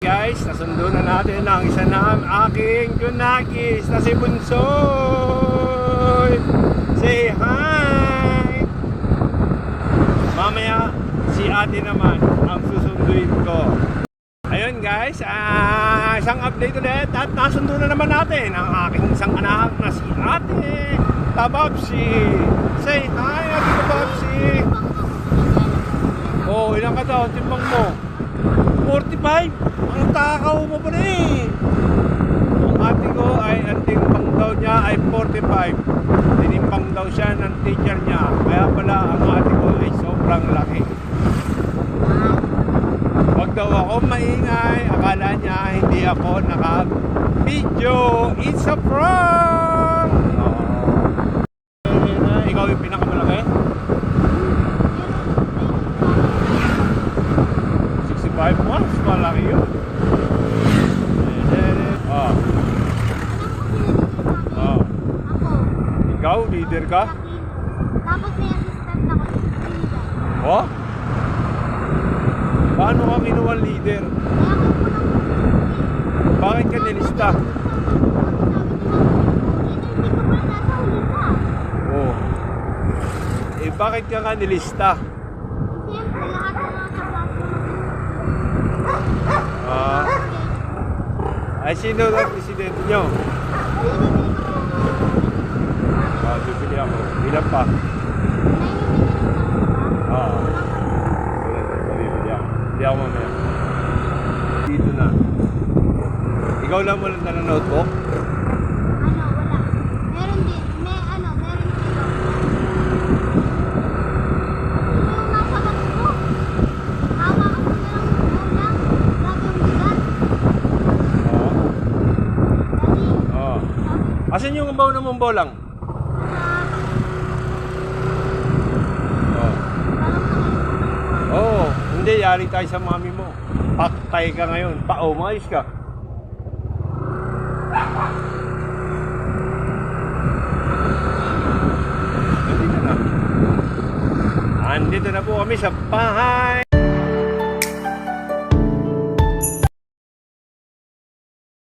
guys, nasundo na natin ang isa na aking Junakis na si Bunsoy. Say hi! Mamaya si ate naman ang susunduin ko. Ayun guys, isang update ulit at nasundo na naman natin ang aking isang anak na si ate Tababsi. Say hi ate Tababsi. Oh, ilang ka daw? Timbang mo 45. Ang takaw mo pa na eh. Ang ate ko ay ang timbang daw niya ay 45. Tinimbang daw siya ng teacher niya. Kaya pala ang ate ko ay sobrang laki. Wag daw ako maingay. Akala niya hindi ako naka-video. It's a prank! Ikaw yung pinakamalaki? 65 months, malaki yun. Oh. Oh. Ikaw, leader ka? Tapos may assistant ako sa leader. Oh? Paano ka kinuha leader? Bakit ka nilista? Oh. Eh, bakit ka nga nilista? Siyempre, lahat ng mga kabaso. Ay, sino ang presidente nyo? Bibili ako. Ilan pa? Bibili ako. Hindi ako mamaya. Dito na. Ikaw lang mo lang nanonood ko? Wala. Meron din. Meron dito. Yung nasa bag ko. Hawa ko na lang ulam. Gagawin bigat. Oo. Asan yung umbaw na mong bolang? Oo. Hindi, yari tayo sa mami mo. Paktay ka ngayon. Umayos ka. Andito na po kami sa bahay.